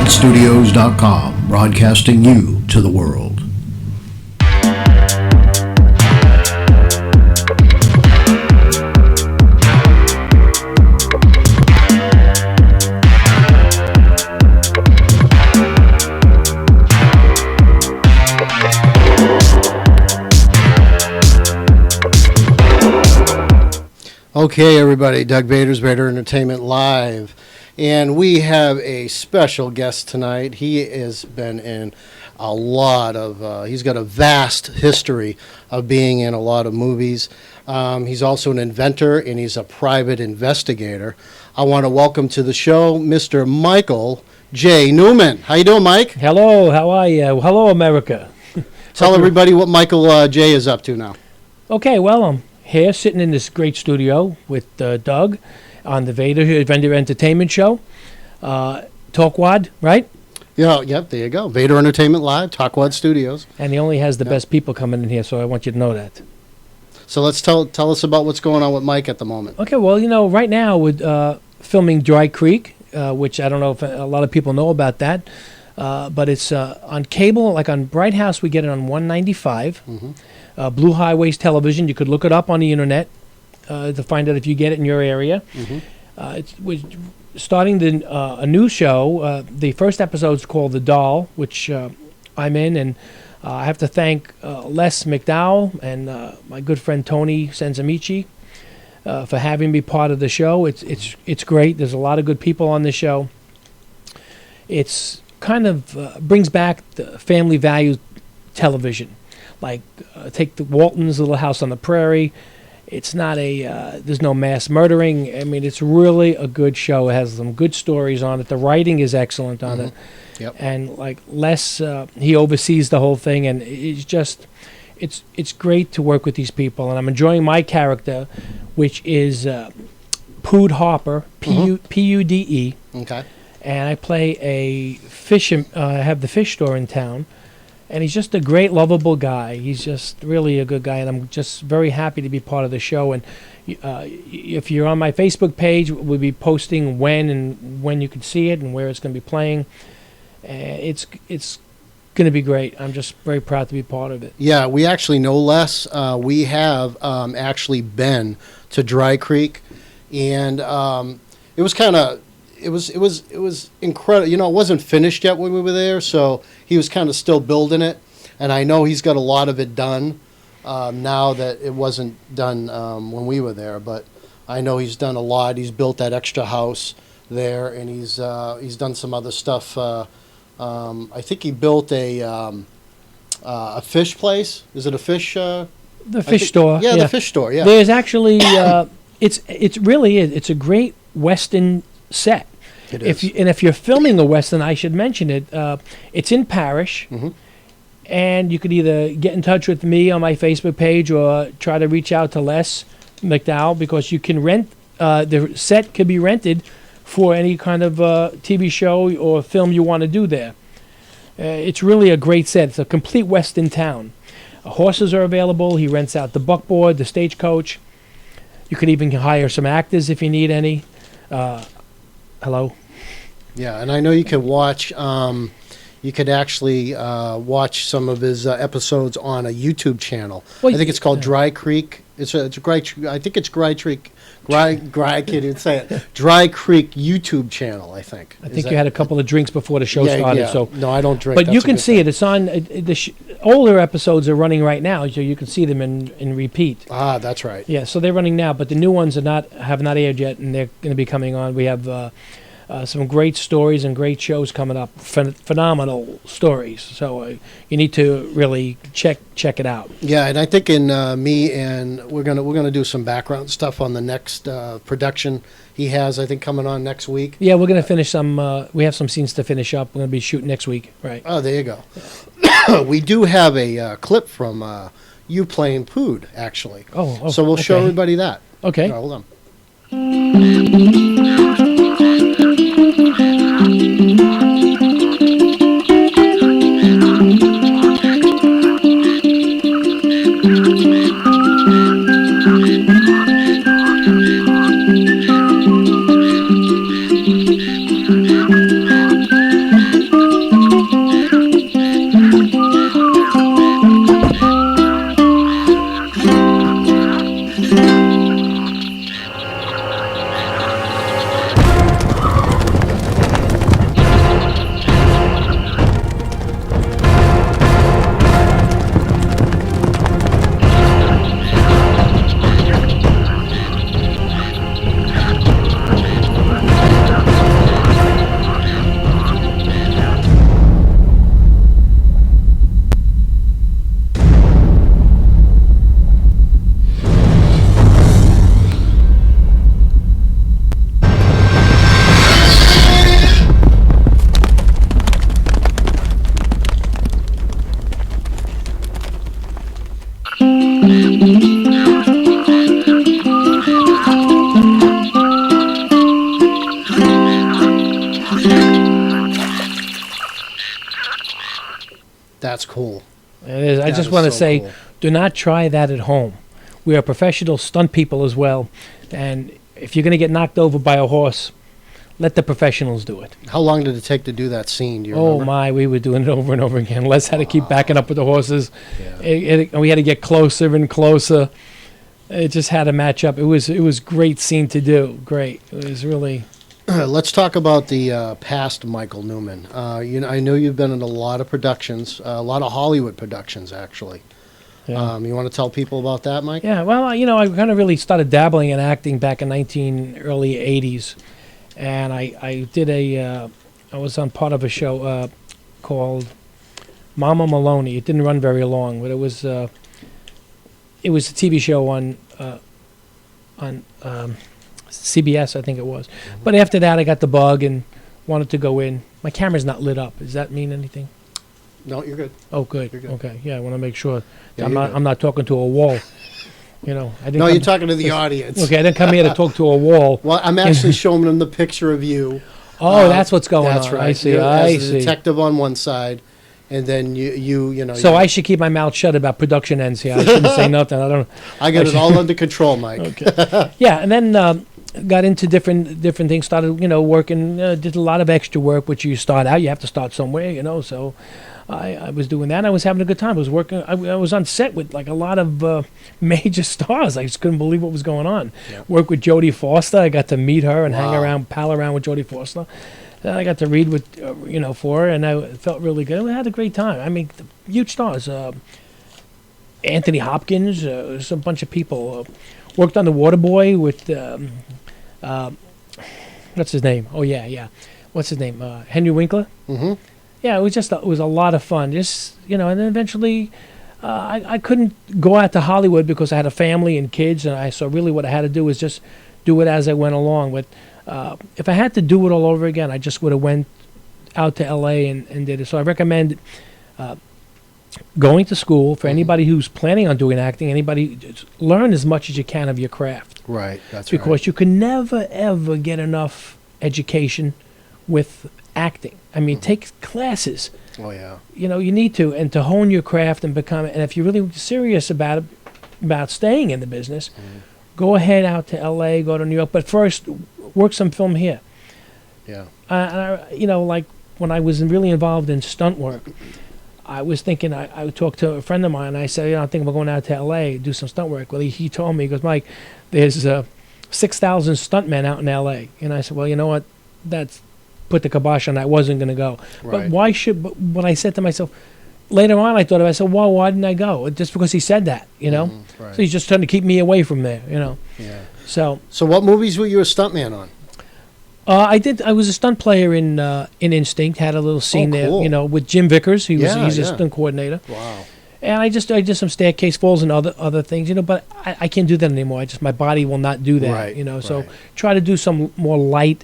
TalkWadStudios.com, broadcasting you to the world. Okay, everybody, Doug Vader's Vater Entertainment Live, and we have a special guest tonight. He has been in a lot of, he's got a vast history of being in a lot of movies. He's also an inventor, and he's a private investigator. I want to welcome to the show Mr. Michael J. Newman. How you doing, Mike? Hello, how are you? Hello, America. Tell everybody what Michael J. is up to now. Okay, well, I'm here sitting in this great studio with Doug on the Vater Entertainment Show. Talkwad, right? Yeah, yep, there you go. Vader Entertainment Live, Talkwad Studios. And he only has the best people coming in here, so I want you to know that. So let's tell us about what's going on with Mike at the moment. Okay, well, you know, right now we're filming Dry Creek, which I don't know if a lot of people know about that, but it's on cable, like on Bright House, we get it on 195. Mm-hmm. Blue Highways Television. You could look it up on the internet to find out if you get it in your area. Mm-hmm. We're starting a new show. The first episode is called The Doll, which I'm in, and I have to thank Les McDowell and my good friend Tony Senzamichi for having me part of the show. It's great. There's a lot of good people on the show. It's kind of brings back the family values television. Like, take the Walton's Little House on the Prairie. It's not there's no mass murdering. I mean, it's really a good show. It has some good stories on it. The writing is excellent on it. Yep. And, like, Les, he oversees the whole thing. And it's great to work with these people. And I'm enjoying my character, which is Pood Harper, P-U-D-E. Okay. And I play a fish, I have the fish store in town. And he's just a great, lovable guy. He's just really a good guy, and I'm just very happy to be part of the show. And if you're on my Facebook page, we'll be posting when you can see it and where it's going to be playing. It's going to be great. I'm just very proud to be part of it. Yeah, we actually know Les. We have actually been to Dry Creek, and it was kind of. It was incredible. You know, it wasn't finished yet when we were there, so he was kind of still building it. And I know he's got a lot of it done now that it wasn't done when we were there. But I know he's done a lot. He's built that extra house there, and he's done some other stuff. I think he built a fish place. Is it a fish? The fish store. Yeah, the fish store. Yeah. There's actually it's really it's a great Western set. It is. If you're filming a Western, I should mention it. It's in Parrish, and you could either get in touch with me on my Facebook page or try to reach out to Les McDowell, because you can rent the set could be rented for any kind of TV show or film you want to do there. It's really a great set. It's a complete Western town. Horses are available. He rents out the buckboard, the stagecoach. You could even hire some actors if you need any. Hello? Yeah, and I know you can watch, you could actually watch some of his episodes on a YouTube channel. Well, I think it's called Dry Creek. I think it's Dry Creek. I can't even say it. Dry Creek YouTube channel, I think. I think you had a couple of drinks before the show started. Yeah. So no, I don't drink. But you can see it. It's on older episodes are running right now, so you can see them in repeat. Ah, that's right. Yeah, so they're running now, but the new ones have not aired yet, and they're going to be coming on. We have some great stories and great shows coming up. Phenomenal stories. So you need to really check it out. Yeah, and I think we're gonna do some background stuff on the next production he has. I think coming on next week. Yeah, we're gonna finish some. We have some scenes to finish up. We're gonna be shooting next week. Right. Oh, there you go. We do have a clip from you playing Pood, actually. Oh, so we'll show everybody that. Okay. Hold on. That's cool. It is. I That just is want to so say, cool. do not try that at home. We are professional stunt people as well, and if you're going to get knocked over by a horse, let the professionals do it. How long did it take to do that scene? Do you Oh remember? my, we were doing it over and over again. Les had to keep backing up with the horses. Yeah. And we had to get closer and closer. It just had to match up. It was great scene to do. Great. It was really. Let's talk about the past Michael Newman. I know you've been in a lot of productions, a lot of Hollywood productions, actually. Yeah. You want to tell people about that, Mike? Yeah, well, I kind of really started dabbling in acting back in early 80s. And I did I was on part of a show called Mama Maloney. It didn't run very long, but it was a TV show on CBS, I think it was. But after that, I got the bug and wanted to go in. My camera's not lit up. Does that mean anything? No, you're good. Oh, good. You're good. Okay. Yeah, I want to make sure Yeah, I'm you're not. good. I'm not talking to a wall. I didn't. No, come- you're talking to the audience. Okay, I didn't come here to talk to a wall. Well, I'm actually showing them the picture of you. Oh, that's what's going That's on. right. I see. You're I as a see. detective on one side, and then you know. So you- I should keep my mouth shut about production ends here. I shouldn't say nothing. I don't. I got it all under control, Mike. Okay. Yeah, and then got into different things. Started working. Did a lot of extra work, which you start out. You have to start somewhere, So I was doing that. I was having a good time. I was working. I was on set with like a lot of major stars. I just couldn't believe what was going on. Yeah. Worked with Jodie Foster. I got to meet her and hang Wow. around, pal around with Jodie Foster. Then I got to read with for her, and I felt really good. We had a great time. I mean, huge stars. Anthony Hopkins. There's a bunch of people. Worked on The Waterboy with what's his name? Oh yeah. What's his name? Henry Winkler. Mm-hmm. Yeah, it was a lot of fun. Just and then eventually, I couldn't go out to Hollywood because I had a family and kids, and so really what I had to do was just do it as I went along. But if I had to do it all over again, I just would have went out to L.A. and did it. So I recommend going to school for anybody who's planning on doing acting. Anybody, just learn as much as you can of your craft. Right. That's Because right. you can never ever get enough education with acting. I mean, take classes. Oh yeah. You need to, and to hone your craft and become. And if you're really serious about staying in the business, go ahead out to L.A., go to New York, but first work some film here. Yeah. Like when I was really involved in stunt work, I was thinking. I talked to a friend of mine, and I said, I think we're going out to L.A. do some stunt work. Well, he told me, he goes, Mike, there's 6,000 stuntmen out in L.A. And I said, well, you know what? That's put the kibosh on. I wasn't going to go. Right. But what I said to myself later on, I thought of it. I said, well, why didn't I go? Just because he said that, Right. So he's just trying to keep me away from there, Yeah. So So what movies were you a stuntman on? I was a stunt player in Instinct. Had a little scene cool. there, with Jim Vickers. He's Yeah, a yeah. stunt coordinator. Wow. And I did some staircase falls and other things, but I can't do that anymore. My body will not do that, Right, So right. try to do some more light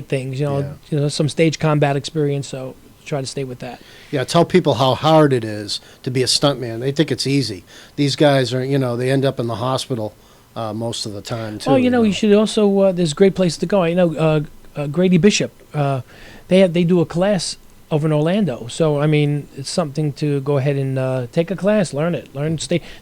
things, Yeah. some stage combat experience. So try to stay with that. Yeah, tell people how hard it is to be a stuntman. They think it's easy. These guys are, they end up in the hospital most of the time too. Oh, you should also. There's a great place to go. Grady Bishop. They do a class over in Orlando. So I mean, it's something to go ahead and take a class, learn it,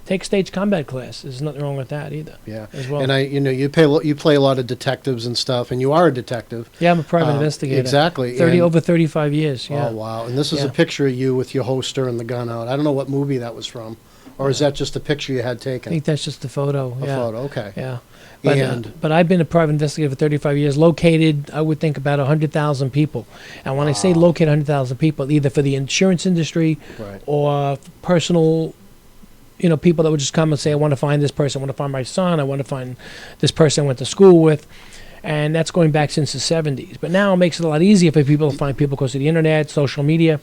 take a stage combat class. There's nothing wrong with that either. Yeah, as well. And you play a lot of detectives and stuff, and you are a detective. Yeah, I'm a private investigator. Exactly. Over 35 years. Yeah. Oh wow! And this is Yeah. a picture of you with your holster and the gun out. I don't know what movie that was from, or is that just a picture you had I taken? think that's just a photo. A Yeah. photo. Okay. Yeah. And- But I've been a private investigator for 35 years, located, I would think, about 100,000 people. And when I say locate 100,000 people, either for the insurance industry Right. or personal, people that would just come and say, I want to find this person, I want to find my son, I want to find this person I went to school with. And that's going back since the 70s. But now it makes it a lot easier for people to find people because of the internet, social media.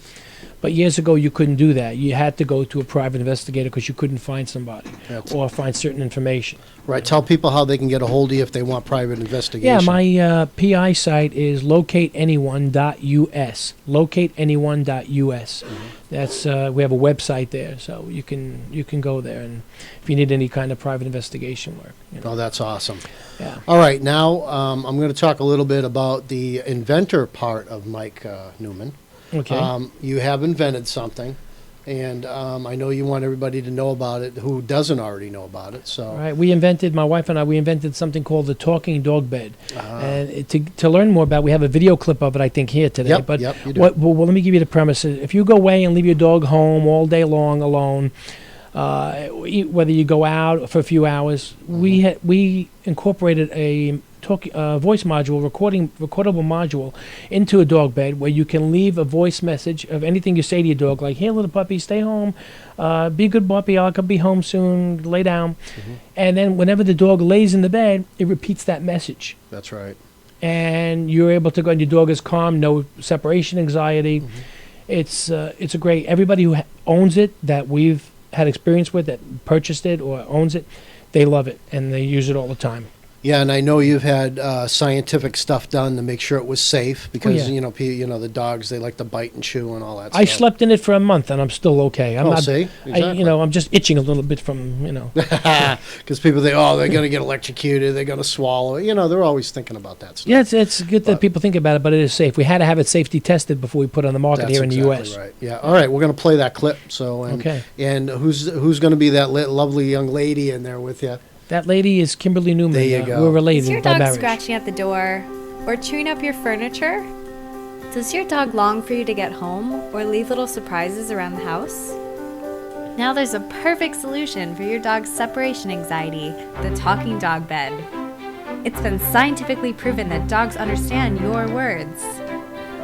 But years ago, you couldn't do that. You had to go to a private investigator because you couldn't find somebody That's- or find certain information. Right. Tell people how they can get a hold of you if they want private investigation. Yeah, my PI site is locateanyone.us. Locateanyone.us. That's we have a website there, so you can go there, and if you need any kind of private investigation work. Oh, that's awesome. Yeah. All right, now I'm going to talk a little bit about the inventor part of Mike Newman. Okay. You have invented something. And I know you want everybody to know about it who doesn't already know about it. So All right, my wife and I, we invented something called the talking dog bed. And to learn more about it, we have a video clip of it, I think, here today. Yep, but yep, you do. well, let me give you the premise. If you go away and leave your dog home all day long alone, whether you go out for a few hours, we incorporated a voice module, recordable module into a dog bed where you can leave a voice message of anything you say to your dog, like, "Hey, little puppy, stay home. Be a good puppy. I'll be home soon. Lay down." And then whenever the dog lays in the bed, it repeats that message. that's right. And you're able to go, and your dog is calm, no separation anxiety. It's a great. Everybody who owns it that we've had experience with, that purchased it or owns it, they love it and they use it all the time. Yeah, and I know you've had scientific stuff done to make sure it was safe because yeah. The dogs, they like to bite and chew and all that I stuff. slept in it for a month and I'm still okay. I'm not. See? Exactly. I'm just itching a little bit from. Because people think, oh, they're going to get electrocuted, they're going to swallow it. They're always thinking about that stuff. Yeah, it's good that people think about it, but it is safe. We had to have it safety tested before we put it on the market That's here in the exactly U.S. right. Yeah. All right, we're going to play that clip. So Okay. And who's going to be that lovely young lady in there with you? That lady is Kimberly Newman. There you go. We're related Is your by dog marriage. scratching at the door or chewing up your furniture? Does your dog long for you to get home or leave little surprises around the house? Now there's a perfect solution for your dog's separation anxiety, the talking dog bed. It's been scientifically proven that dogs understand your words.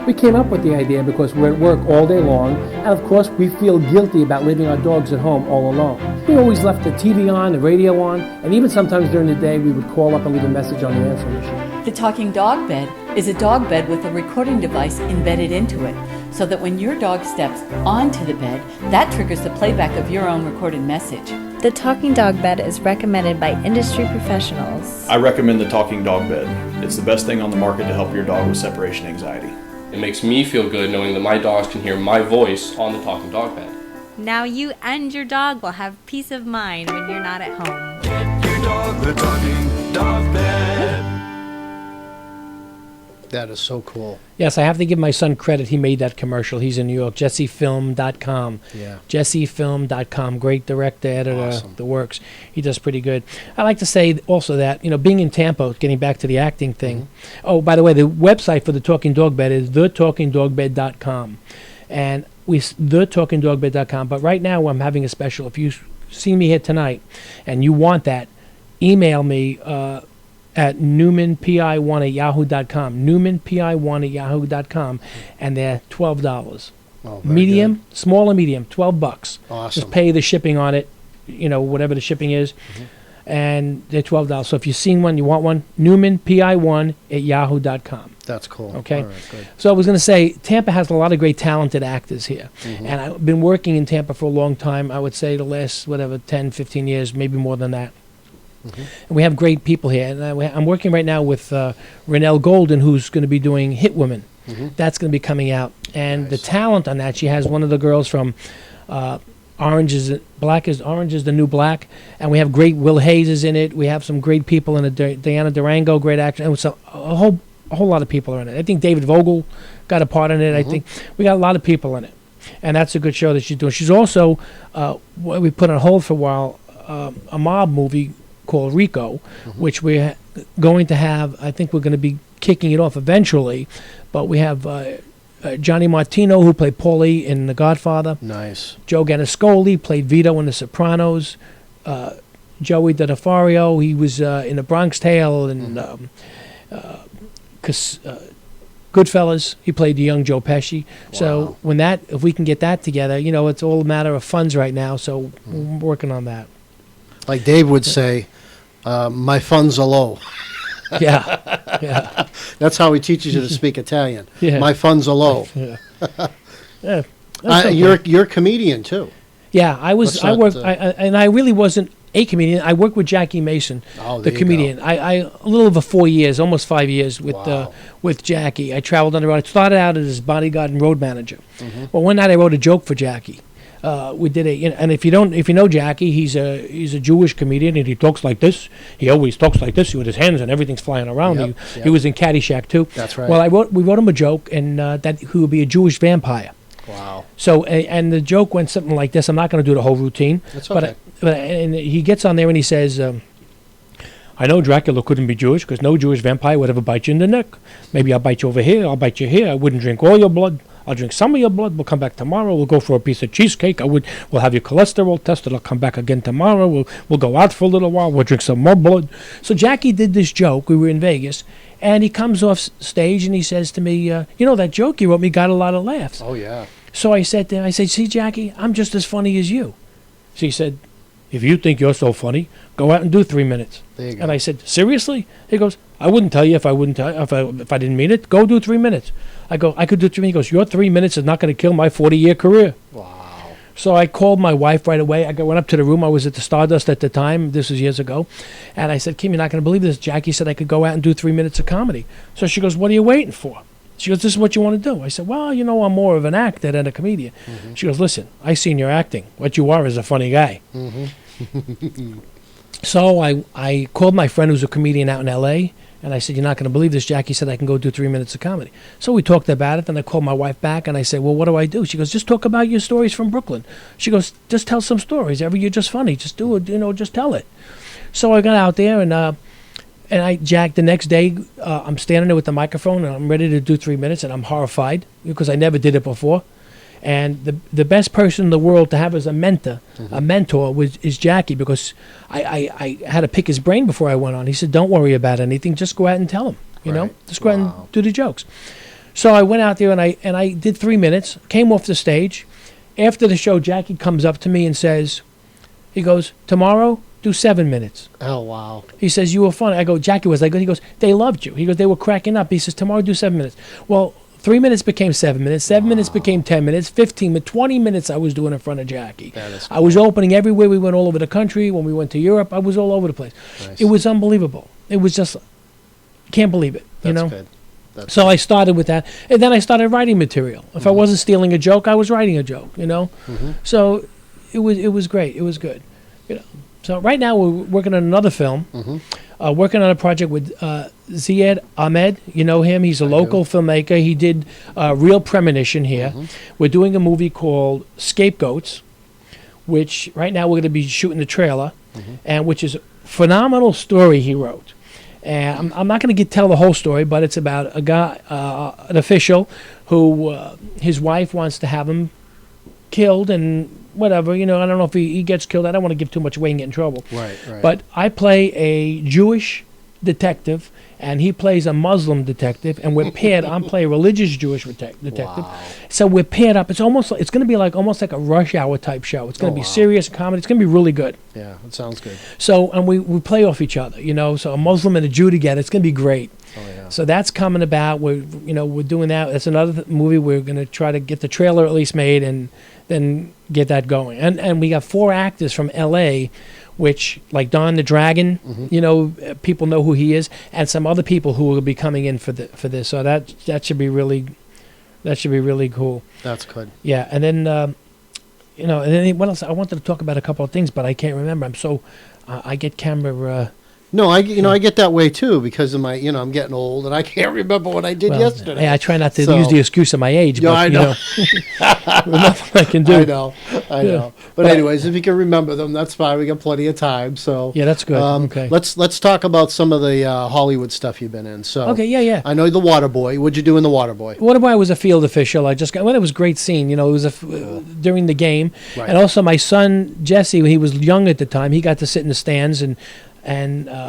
We came up with the idea because we're at work all day long, and of course we feel guilty about leaving our dogs at home all alone. We always left the TV on, the radio on, and even sometimes during the day we would call up and leave a message on the answering machine. The talking dog bed is a dog bed with a recording device embedded into it, so that when your dog steps onto the bed, that triggers the playback of your own recorded message. The talking dog bed is recommended by industry professionals. I recommend the talking dog bed. It's the best thing on the market to help your dog with separation anxiety. It makes me feel good knowing that my dogs can hear my voice on the talking dog bed. Now you and your dog will have peace of mind when you're not at home. Get your dog the talking dog bed. That is so cool. Yes, I have to give my son credit. He made that commercial. He's in New York. JesseFilm.com. Yeah. JesseFilm.com. Great director, editor, Awesome. the works. He does pretty good. I like to say also that, being in Tampa, getting back to the acting thing. Oh, by the way, the website for the Talking Dog Bed is thetalkingdogbed.com. And thetalkingdogbed.com. But right now I'm having a special. If you see me here tonight and you want that, email me at newmanpi1@yahoo.com. newmanpi1@yahoo.com. And they're $12. Oh, very Medium, small and medium, $12. Awesome. Just pay the shipping on it, whatever the shipping is. And they're $12. So if you've seen one, you want one, newmanpi1@yahoo.com. That's cool. Okay. All right, good. So I was going to say, Tampa has a lot of great talented actors here. And I've been working in Tampa for a long time. I would say the last, 10, 15 years, maybe more than that. And we have great people here. And I'm working right now with Renelle Golden, who's going to be doing Hit Woman. That's going to be coming out. And the talent on that, she has one of the girls from Orange is the New Black. And we have great Will Hayes is in it. We have some great people in it. Diana Durango, great actor. And so a whole lot of people are in it. I think David Vogel got a part in it. I think we got a lot of people in it. And that's a good show that she's doing. She's also, we put on hold for a while, a mob movie called Rico, which we're going to have. I think we're going to be kicking it off eventually. But we have Johnny Martino, who played Paulie in The Godfather. Nice. Joe Ganascoli played Vito in The Sopranos. Joey D'Onofrio, he was in The Bronx Tale and Goodfellas. He played the young Joe Pesci. So if we can get that together, it's all a matter of funds right now. So we're working on that. Like Dave would say, my funds are low. Yeah. That's how he teaches you to speak Italian. Yeah. My funds are low. Yeah. That's okay. You're a comedian too. Yeah, I was. Let's I not, worked, and I really wasn't a comedian. I worked with Jackie Mason, Oh, the there you comedian. go. I a little over 4 years, almost 5 years Wow. with Jackie. I traveled on the road. I started out as his bodyguard and road manager. Well, one night I wrote a joke for Jackie. We did and if you know Jackie, he's a Jewish comedian, and he talks like this. He always talks like this with his hands, and everything's flying around. Yep, He was in Caddyshack too. That's right. Well, we wrote him a joke, and that he would be a Jewish vampire. Wow. So, and the joke went something like this. I'm not going to do the whole routine. That's okay. And he gets on there and he says, I know Dracula couldn't be Jewish because no Jewish vampire would ever bite you in the neck. Maybe I'll bite you over here. I'll bite you here. I wouldn't drink all your blood. I'll drink some of your blood. We'll come back tomorrow. We'll go for a piece of cheesecake. We'll have your cholesterol tested. I'll come back again tomorrow. We'll go out for a little while. We'll drink some more blood. So Jackie did this joke. We were in Vegas. And he comes off stage and he says to me, that joke you wrote me got a lot of laughs. Oh, yeah. So I said to him, see, Jackie, I'm just as funny as you. So he said, if you think you're so funny, go out and do 3 minutes. There you go. And I said, seriously? He goes, I wouldn't tell you if I didn't mean it. Go do 3 minutes. I go, I could do 3 minutes. He goes, your 3 minutes is not going to kill my 40-year career. Wow. So I called my wife right away. I went up to the room. I was at the Stardust at the time. This was years ago. And I said, Kim, you're not going to believe this. Jackie said I could go out and do 3 minutes of comedy. So she goes, what are you waiting for? She goes, this is what you want to do. I said, well, I'm more of an actor than a comedian. Mm-hmm. She goes, listen, I seen your acting. What you are is a funny guy. Mm-hmm. So I called my friend who's a comedian out in L.A., and I said, you're not going to believe this. Jackie said I can go do 3 minutes of comedy. So we talked about it, then I called my wife back, and I said, well, what do I do? She goes, just talk about your stories from Brooklyn. She goes, just tell some stories. You're just funny. Just do it, just tell it. So I got out there, and the next day, I'm standing there with the microphone, and I'm ready to do 3 minutes, and I'm horrified because I never did it before. And the best person in the world to have as a mentor, is Jackie, because I had to pick his brain before I went on. He said, don't worry about anything. Just go out and tell him, Just go out and do the jokes. So I went out there and I did 3 minutes, came off the stage. After the show, Jackie comes up to me and says, he goes, tomorrow, do 7 minutes. Oh, wow. He says, you were funny. I go, Jackie was like good. He goes, they loved you. He goes, they were cracking up. He says, tomorrow, do 7 minutes. Well, 3 minutes became 7 minutes. 7 minutes became 10 minutes. 15 minutes, 20 minutes I was doing in front of Jackie. That is cool. I was opening everywhere. We went all over the country. When we went to Europe, I was all over the place. Nice. It was unbelievable. It was just, can't believe it. That's good. So I started with that. And then I started writing material. If I wasn't stealing a joke, I was writing a joke, Mm-hmm. So it was great. It was good. So right now we're working on another film. Mm-hmm. Working on a project with Ziad Ahmed. You know him. He's a local filmmaker. He did Real Premonition here. Mm-hmm. We're doing a movie called Scapegoats, which right now we're going to be shooting the trailer, and which is a phenomenal story he wrote. And I'm not going to tell the whole story, but it's about a guy, an official, who his wife wants to have him killed and whatever. I don't know if he gets killed. I don't want to give too much away and get in trouble. Right. But I play a Jewish detective, and he plays a Muslim detective, and we're paired. I'm playing a religious Jewish detective. Wow. So we're paired up. It's going to be almost like a Rush Hour type show. It's going to be serious comedy. It's going to be really good. Yeah, it sounds good. So, and we play off each other, so a Muslim and a Jew together. It's going to be great. Oh, yeah. So that's coming about. We're doing that. That's another movie. We're going to try to get the trailer at least made and then get that going. And we got 4 actors from L.A., which, like Don the Dragon, people know who he is, and some other people who will be coming in for this. So that should be really cool. That's good. Yeah, and then and then what else? I wanted to talk about a couple of things, but I can't remember. I'm so I get camera. No, I get that way too because of my, I'm getting old and I can't remember what I did yesterday. Hey, I try not to use the excuse of my age. Yeah, but, I know. Nothing I can do. I know. But anyways, if you can remember them, that's fine. We got plenty of time. So yeah, that's good. Okay. Let's talk about some of the Hollywood stuff you've been in. So okay, yeah. I know the Waterboy. What'd you do in the Waterboy? Waterboy was a field official. It was a great scene. It was during the game, right. And also my son Jesse, when he was young at the time, he got to sit in the stands and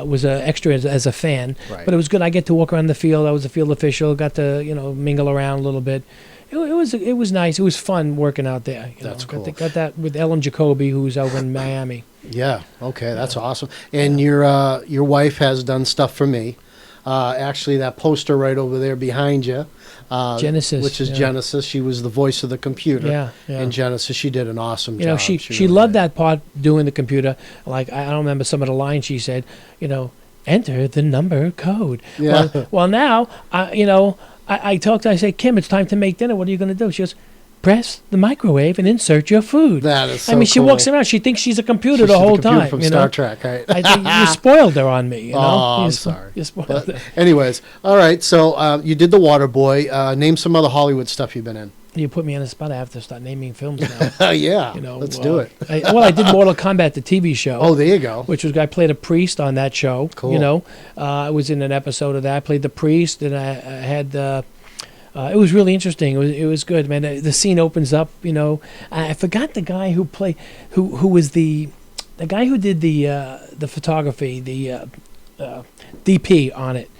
was an extra as a fan. Right. But it was good. I get to walk around the field. I was a field official. Got to mingle around a little bit. It was nice. It was fun working out there. That's cool. Got that with Ellen Jacoby, who's over in Miami. Yeah. Okay. That's awesome. And your wife has done stuff for me. Actually, that poster right over there behind you. Genesis, which is Genesis. She was the voice of the computer. Yeah. In Genesis, she did an awesome job. She really loved that part doing the computer. Like I don't remember some of the lines she said. Enter the number code. Yeah. Well now, I talked to her, I say, Kim, it's time to make dinner. What are you going to do? She goes, press the microwave and insert your food. That is so she cool. walks around. She thinks she's a computer the whole time. From Star Trek, right? I think you spoiled her on me. Oh, I'm sorry. You spoiled her. Anyways, all right. So you did the Waterboy. Name some other Hollywood stuff you've been in. You put me on the spot. I have to start naming films now. Yeah, You know, let's do it. I did Mortal Kombat, the TV show. Oh, there you go. Which was I played a priest on that show. Cool. You know, I was in an episode of that. I played the priest, and I had. It was really interesting. It was good, man. The scene opens up. You know, I forgot the guy who was the guy who did the photography, the DP on it.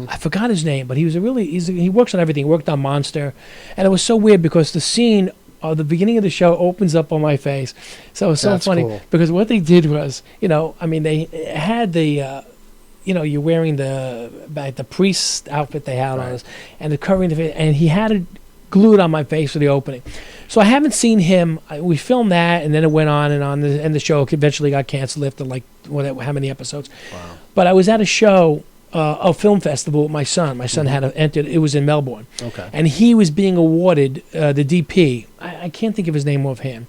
I forgot his name, but he was he works on everything. He worked on Monster, and it was so weird because the scene of the beginning of the show opens up on my face. So it was so That's funny cool. because what they did was, you know, I mean, they had the, you know, you're wearing the priest outfit they had on us, and the covering the face, and he had it glued on my face for the opening. So I haven't seen him. We filmed that, and then it went on, and the show eventually got canceled after like how many episodes. Wow. But I was at a show. A film festival with my son. My son had entered. It was in Melbourne. Okay. And he was being awarded the DP. I can't think of his name offhand.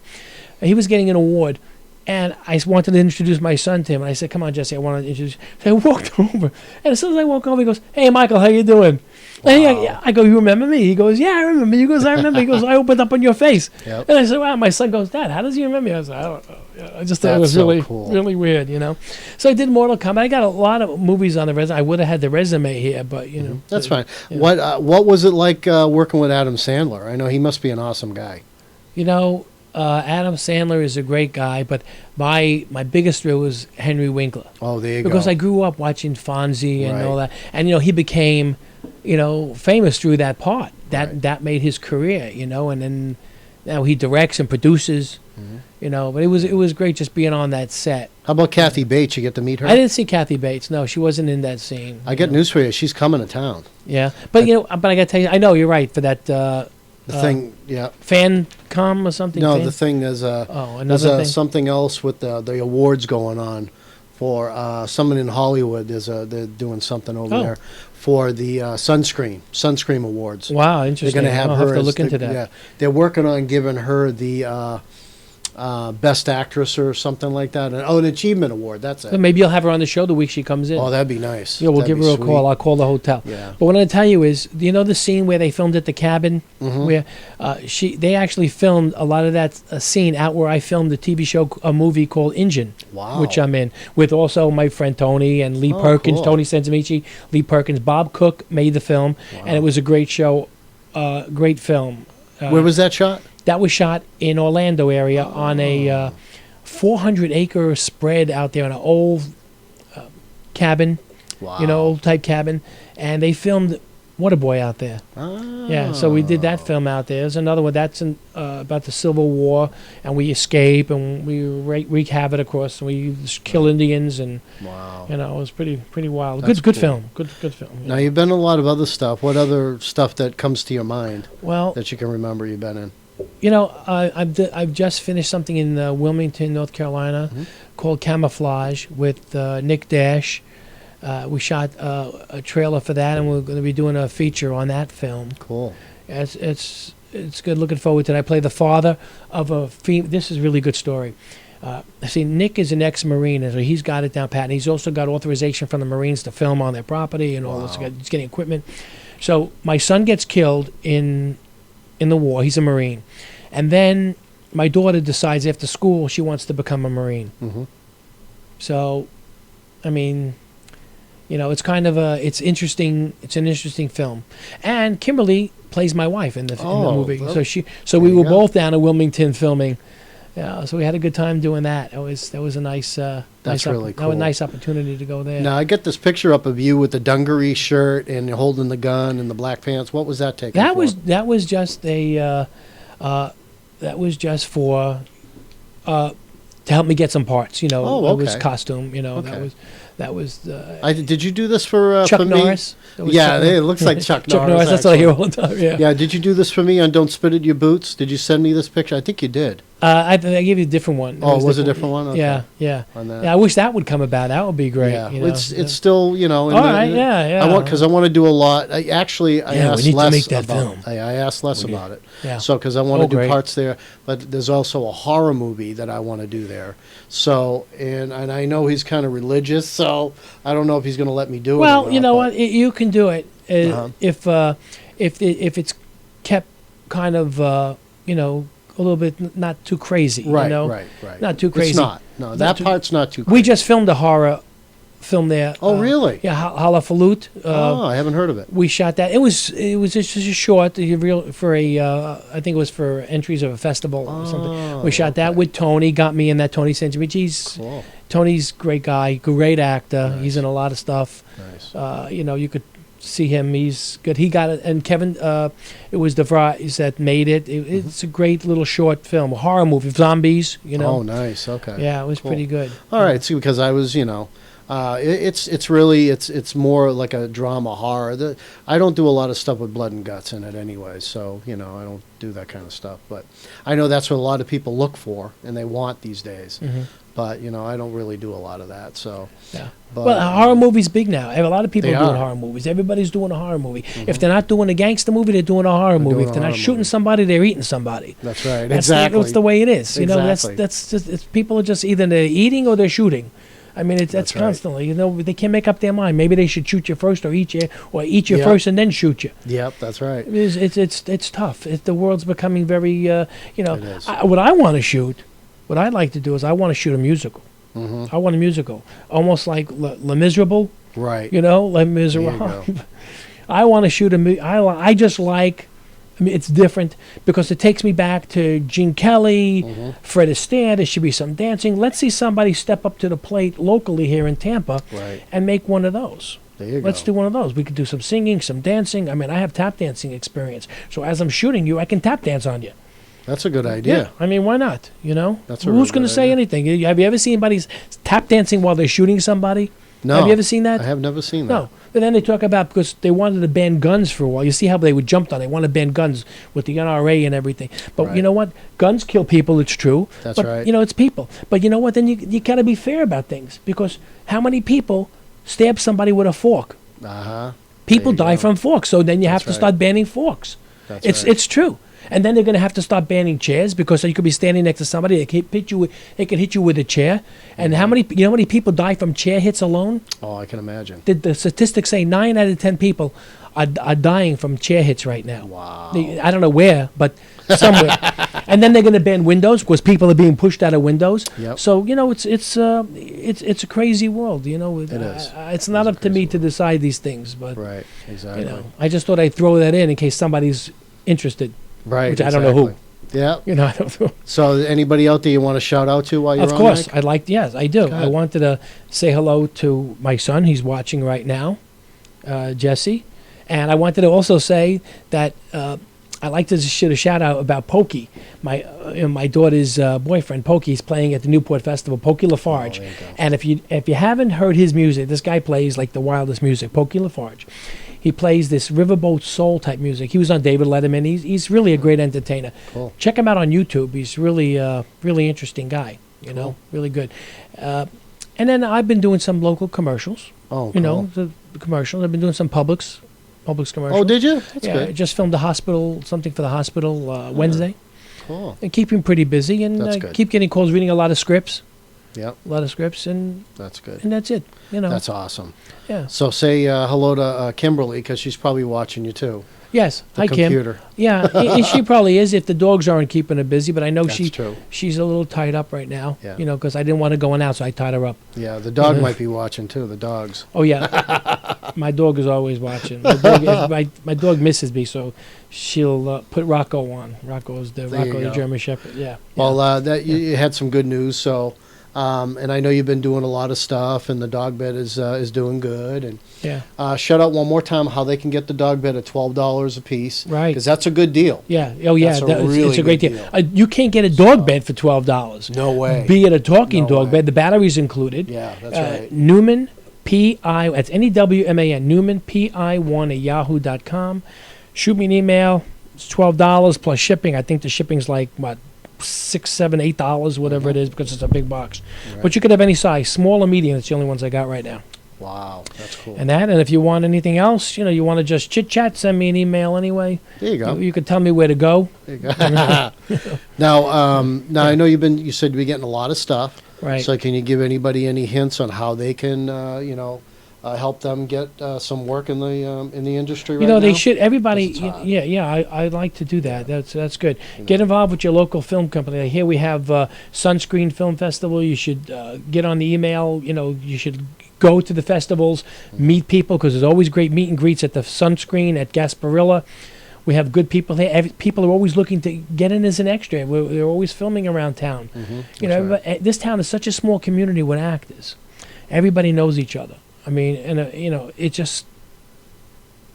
He was getting an award, and I wanted to introduce my son to him. And I said, "Come on, Jesse, I want to introduce." So I walked over, and as soon as I walk over, he goes, "Hey, Michael, how you doing?" Wow. And I go, "You remember me?" He goes, "Yeah, I remember." He goes, "I remember." He goes, "I opened up on your face." Yep. And I said, "Wow." My son goes, "Dad, how does he remember me?" I was like, "I don't know." Yeah, I just thought it That's was so really, cool. really weird, you know. So I did Mortal Kombat. I got a lot of movies on the resume. I would have had the resume here, but you know, That's fine. Yeah. What was it like working with Adam Sandler? I know he must be an awesome guy. You know, Adam Sandler is a great guy, but my biggest thrill was Henry Winkler. Oh, there you Because go. I grew up watching Fonzie and Right. all that, and you know he became, you know, famous through that part. Right. That made his career, you know, and then now he directs and produces, you know. But it was great just being on that set. How about Kathy Bates? You get to meet her? I didn't see Kathy Bates. No, she wasn't in that scene. I get news for you. She's coming to town. Yeah, but you know, but I got to tell you, I know you're right for that The thing, yeah. fan com or something. No, fan? the thing is, another there's thing? something else with the awards going on for someone in Hollywood. They're doing something over Oh. there for the Sunscreen Awards. Wow, They're interesting. going to have I'll her have to as look into that. Yeah, they're working on giving her the Best Actress or something like that. An Achievement Award. That's So it. maybe you'll have her on the show the week she comes in. Oh, that'd be nice. Yeah, we'll That'd give be her a sweet. call. I'll call the hotel. Yeah. But what I'm going to tell you is, do you know the scene where they filmed at the cabin, where they actually filmed a lot of that scene out where I filmed the TV show, a movie called Engine, Wow. which I'm in with also my friend Tony and Lee Oh, Perkins, cool. Tony Senzamichi, Lee Perkins, Bob Cook made the film, and it was a great show, great film. Where was that shot? That was shot in Orlando area on a 400-acre spread out there in an old cabin, Wow. you know, old type cabin, and they filmed Waterboy out there. Ah. Yeah, so we did that film out there. There's another one that's about the Civil War, and we escape and we wreak havoc across, and we just kill Indians, and Wow. you know, it was pretty wild. That's Good cool. film. Good film. Now, you've been in a lot of other stuff. What other stuff that comes to your mind Well, that you can remember you've been in? you know, I've just finished something in Wilmington, North Carolina, called Camouflage with Nick Dash. We shot a trailer for that, and we're going to be doing a feature on that film. Cool. It's good. Looking forward to it. I play the father of a female. This is a really good story. See, Nick is an ex-Marine, and so he's got it down pat. And he's also got authorization from the Marines to film on their property and all this. He's getting equipment. So my son gets killed in the war. He's a Marine. And then my daughter decides after school she wants to become a Marine. So, I mean, you know, it's kind of it's interesting. It's an interesting film. And Kimberly plays my wife in the movie. well, So we there you were go. both down in Wilmington filming. Yeah, so we had a good time doing that. That was a nice. That's really That was a cool. nice opportunity to go there. Now, I get this picture up of you with the dungaree shirt and you're holding the gun and the black pants. What was that taken That for? was just a that was just for to help me get some parts. You know, Oh, it was okay. costume. You know, Okay. that was Did you do this for Chuck for me? Norris. That was Yeah, Chuck it looks like Chuck Chuck Norris. That's what I hear actually. all the time. Yeah. Yeah, did you do this for me on Don't Spit At Your Boots? Did you send me this picture? I think you did. I gave you a different one. Oh, was it a different one? Okay. Yeah. On that. Yeah, I wish that would come about. That would be great. Yeah, you know? it's still, you know. All right, yeah. Because I want to do a lot. I Yeah, we asked need to Les make that about. film. I asked Les about it. Yeah. So because I want to Oh, do great. parts there, but there's also a horror movie that I want to do there. So and I know he's kind of religious, so I don't know if he's going to let me do it. Well, or you not, know but- what? You can do it Uh-huh. if it's kept kind of, you know, a little bit not too crazy. Right, you know? right. Not too crazy. It's not. No, Not that too- part's not too crazy. We just filmed a horror film there. Oh, really? Yeah, Halafalut. Oh, I haven't heard of it. We shot that. It was just a short, for a I think it was for entries of a festival or something. We shot that with Tony. Got me in that. Tony sent me. Geez, Cool. Tony's a great guy, great actor. Nice. He's in a lot of stuff. Nice. You know, you could see him. He's good. He got it. And Kevin, it was the Fries that made it. It's a great little short film, a horror movie, zombies. You know. Oh, nice. Okay. Yeah, it was Cool. pretty good. All right. See, because I was, it's really it's more like a drama horror. I don't do a lot of stuff with blood and guts in it anyway, so I don't do that kind of stuff. But I know that's what a lot of people look for and they want these days. But I don't really do a lot of that. So Yeah. But, Well, horror movies big now. A lot of people They are doing are. horror movies. Everybody's doing a horror movie. If they're not doing a gangster movie, they're doing a horror movie. doing If a they're not horror shooting movie. somebody, they're eating somebody. That's right. That's Exactly. that's the way it is. Exactly. That's just people are just either they're eating or they're shooting. I mean, that's That's right. constantly. They can't make up their mind. Maybe they should shoot you first or eat you Yeah. first and then shoot you. Yep, that's right. It's tough. The world's becoming very. It is. What I want to shoot, what I'd like to do is I want to shoot a musical. Mm-hmm. I want a musical, almost like Les Miserables. Right. Les There you Miserables. go. I want to shoot I just like. I mean, it's different because it takes me back to Gene Kelly, Mm-hmm. Fred Astaire. There should be some dancing. Let's see somebody step up to the plate locally here in Tampa Right. and make one of those. There you Let's go. do one of those. We could do some singing, some dancing. I mean, I have tap dancing experience. So as I'm shooting you, I can tap dance on you. That's a good idea. I mean, why not? That's a Who's real going to good say idea. anything? Have you ever seen anybody tap dancing while they're shooting somebody? No. Have you ever seen that? I have never seen that. No. But then they talk about because they wanted to ban guns for a while. You see how they would jumped on. They want to ban guns with the NRA and everything. But Right. you know what? Guns kill people. It's true. That's but, right. It's people. But you know what? Then you got to be fair about things because how many people stab somebody with a fork? Uh-huh. People There you die go. from forks. So then you have That's to right. start banning forks. That's It's right. it's true. And then they're going to have to start banning chairs because you could be standing next to somebody. They could hit you with a chair. And how many people die from chair hits alone? Oh, I can imagine. The statistics say 9 out of 10 people are dying from chair hits right now. Wow. I don't know where, but somewhere. And then they're going to ban windows because people are being pushed out of windows. Yep. So it's a crazy world. It is. It's not a up to me crazy to decide these things, but Right. Exactly. I just thought I'd throw that in case somebody's interested. Right. Which I don't know who. exactly. Yeah. I don't know. So anybody out there you want to shout out to while you're Of on course, mic? yes, I do. I ahead. wanted to say hello to my son. He's watching right now, Jesse. And I wanted to also say that I like to shoot a shout out about Pokey, my daughter's boyfriend. Pokey's playing at the Newport Festival. Pokey Lafarge, there you go. and if you haven't heard his music, this guy plays like the wildest music. Pokey Lafarge, he plays this riverboat soul type music. He was on David Letterman. He's really a great entertainer. Cool. Check him out on YouTube. He's really really interesting guy. Really good. And then I've been doing some local commercials. Oh, The commercials. I've been doing some Publix commercials. Oh, did you? That's Yeah, I good. just filmed something for the hospital Wednesday, Cool. and keep him pretty busy, and That's good. keep getting calls, reading a lot of scripts, Yep. and That's good. that's it. That's awesome. Yeah. So say hello to Kimberly because she's probably watching you too. Yes. The Hi, computer. Kim. Yeah, she probably is if the dogs aren't keeping her busy. But I know That's true. she's a little tied up right now. Yeah. Because I didn't want to go out, so I tied her up. Yeah, the dog might be watching too. The dogs. Oh yeah, my dog is always watching. My dog misses me, so she'll put Rocco on. Rocco's There you the go. German Shepherd. Yeah. Well, that you had some good news. So, and I know you've been doing a lot of stuff, and the dog bed is doing good. And Yeah. shout out one more time how they can get the dog bed at $12 a piece. Right. Because that's a good deal. Yeah. Oh, yeah. That's a It's really a great good deal. deal. You can't get a dog bed for $12. No way. Be it a talking No dog way. bed. The battery's included. Yeah, that's right. Newman, P-I, that's N-E-W-M-A-N, Newman, P-I-1 at yahoo.com. Shoot me an email. It's $12 plus shipping. I think the shipping's like, what, $6, $7, $8, whatever it is, because it's a big box. Right. But you could have any size, small or medium. That's the only ones I got right now. Wow, that's cool. And if you want anything else, you want to just chit chat, send me an email anyway. There you go. You could tell me where to go. There you go. Now, I know you said you've been getting a lot of stuff. Right. So can you give anybody any hints on how they can, help them get some work in the industry right You know, now. they should. Everybody, 'Cause it's hot. yeah. I like to do that. That's good. Get involved with your local film company. Like here we have Sunscreen Film Festival. You should get on the email. You know, you should go to the festivals, meet people, because there's always great meet and greets at the Sunscreen at Gasparilla. We have good people there. People are always looking to get in as an extra. They're always filming around town. You know, this town is such a small community with actors. Everybody knows each other. I mean, and you know, it just,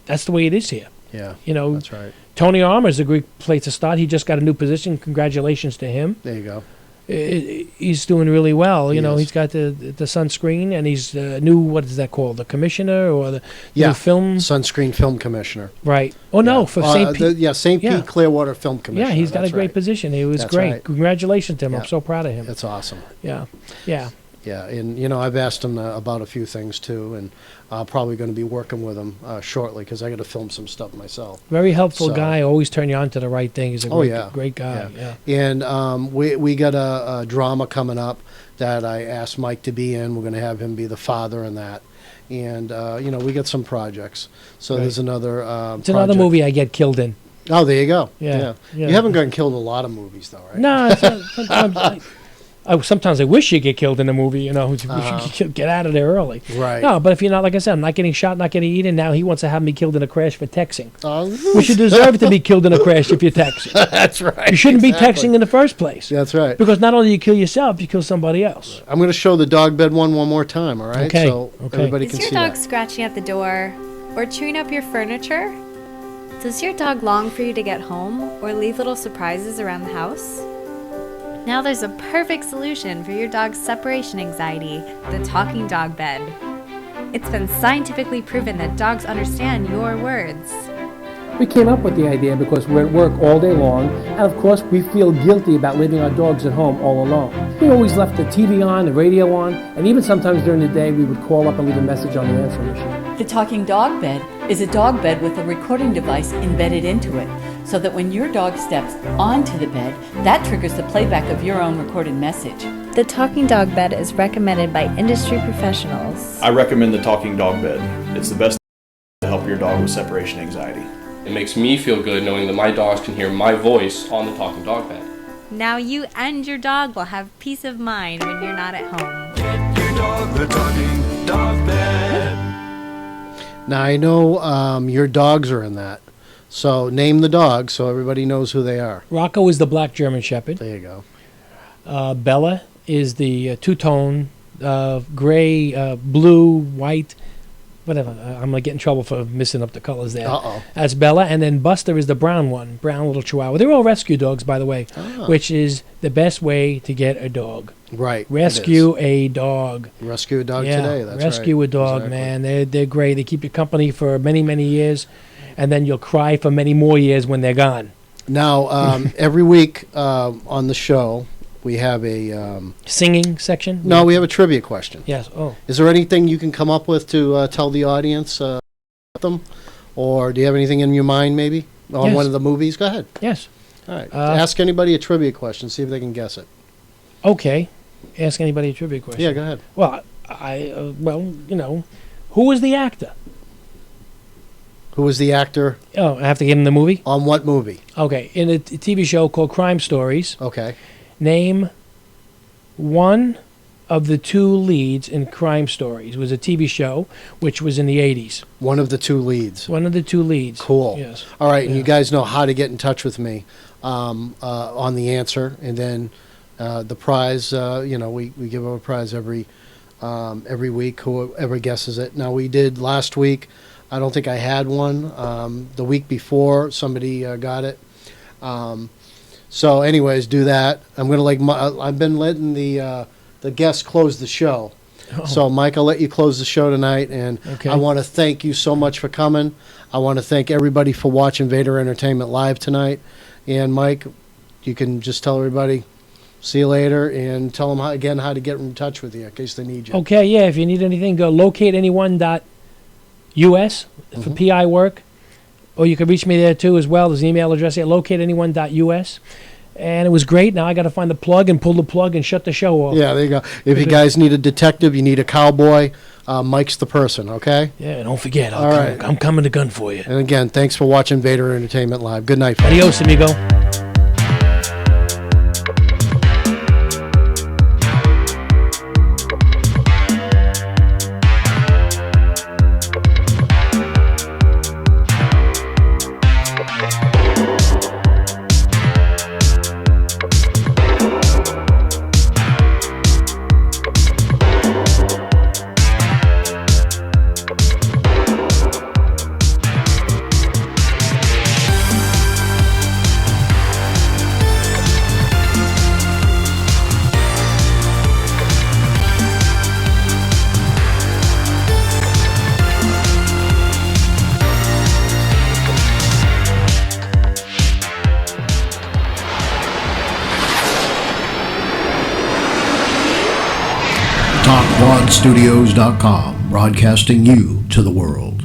that's the way it is here. Yeah, You know, that's right. Tony Armour is a great place to start. He just got a new position. Congratulations to him. There you go. He's doing really well. You He know, is. he's got the Sunscreen, and he's new, what is that called? The commissioner or the Yeah, new film? Sunscreen Film Commissioner. Right. Oh, no, Yeah. for St. Pete. Yeah, St. Yeah. Pete Clearwater Film Commissioner. Yeah, he's got a that's great right. position. He was That's great. right. Congratulations to him. Yeah. I'm so proud of him. That's awesome. Yeah. Yeah. Yeah, and you know, I've asked him about a few things too, and I'm probably going to be working with him shortly because I got to film some stuff myself. Very helpful So- guy. Always turn you on to the right thing. He's a Oh, great, yeah. great guy. Yeah. And we got a drama coming up that I asked Mike to be in. We're going to have him be the father in that, and you know, we got some projects. So Right. there's another. It's another project. movie I get killed in. Oh, there you go. Yeah, yeah. You haven't gotten killed in a lot of movies though, right? No, it's not, sometimes I wish you get killed in a movie. You know, we should get out of there early. Right. No, but if you're not, like I said, I'm not getting shot, not getting eaten. Now he wants to have me killed in a crash for texting. Which you deserve to be killed in a crash if you're texting. That's right. You shouldn't Exactly. be texting in the first place. That's right. Because not only do you kill yourself, you kill somebody else. I'm going to show the dog bed one more time. All right. Okay, So okay. everybody Is can your see dog that. scratching at the door or chewing up your furniture? Does your dog long for you to get home or leave little surprises around the house? Now there's a perfect solution for your dog's separation anxiety, the talking dog bed. It's been scientifically proven that dogs understand your words. We came up with the idea because we're at work all day long, and of course we feel guilty about leaving our dogs at home all alone. We always left the TV on, the radio on, and even sometimes during the day we would call up and leave a message on the answering machine. The talking dog bed is a dog bed with a recording device embedded into it, so that when your dog steps onto the bed, that triggers the playback of your own recorded message. The talking dog bed is recommended by industry professionals. I recommend the talking dog bed. It's the best to help your dog with separation anxiety. It makes me feel good knowing that my dogs can hear my voice on the talking dog bed. Now you and your dog will have peace of mind when you're not at home. Get your dog the talking dog bed. Now I know your dogs are in that. So name the dog so everybody knows who they are. Rocco is the black German Shepherd. There you go. Bella is the two-tone, gray, blue, white, whatever. I'm going to get in trouble for messing up the colors there. Uh-oh. That's Bella. And then Buster is the brown one, brown little Chihuahua. They're all rescue dogs, by the way, which is the best way to get a dog. Right. it Rescue a dog. is. Rescue a dog Yeah, today. That's rescue right. a dog, Exactly. man. They're great. They keep you company for many, many years, and then you'll cry for many more years when they're gone. Now, every week on the show, we have a Singing section? no, we have a trivia question. Yes. Oh. Is there anything you can come up with to tell the audience about them, or do you have anything in your mind maybe on Yes. one of the movies? Go ahead. Yes. All right. Uh, Ask anybody a trivia question. See if they can guess it. Okay. Ask anybody a trivia question. Yeah, go ahead. Well, who was the actor? Who was the actor Oh, I have to give him the movie? on what movie? Okay. In a TV show called Crime Stories, Okay. name one of the two leads in Crime Stories. It was a TV show which was in the 80s. One of the two leads. One of the two leads. Cool. Yes. All right, and you Yeah. guys know how to get in touch with me on the answer, and then the prize. We give a prize every week. Whoever guesses it. Now we did last week. I don't think I had one. The week before, somebody got it. So, anyways, do that. I'm gonna I've been letting the guests close the show. So, Mike, I'll let you close the show tonight, and Okay. I want to thank you so much for coming. I want to thank everybody for watching Vater Entertainment Live tonight. And, Mike, you can just tell everybody, see you later, and tell them how to get in touch with you in case they need you. Okay, yeah, if you need anything, go locateanyone.us for PI work. Or you can reach me there too as well. There's an email address here, locateanyone.us. and it was great. Now I got to find the plug and pull the plug and shut the show off. Yeah, there you go. If you guys need a detective, you need a cowboy, Mike's the person, okay? Yeah, don't forget. All right. I'm coming to gun for you. And again, thanks for watching Vater Entertainment Live. Good night, folks. Adios, amigo. TalkBroadStudios.com, broadcasting you to the world.